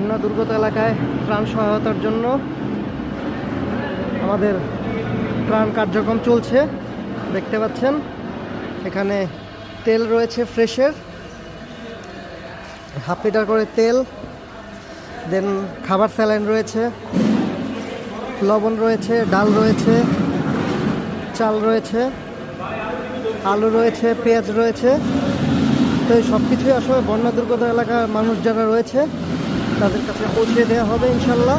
বন্যা দুর্গত এলাকায় ত্রাণ সহায়তার জন্য আমাদের ত্রাণ কার্যক্রম চলছে। দেখতে পাচ্ছেন এখানে তেল রয়েছে ফ্রেশের, 1/2 লিটার করে তেল, দেন খাবার স্যালাইন রয়েছে, লবণ রয়েছে, ডাল রয়েছে, চাল রয়েছে, আলু রয়েছে, পেঁয়াজ রয়েছে। তো এই সব কিছুই আসলে বন্যা দুর্গত এলাকার মানুষ যারা রয়েছে তাদের কাছে পৌঁছে দেওয়া হবে ইনশাল্লাহ।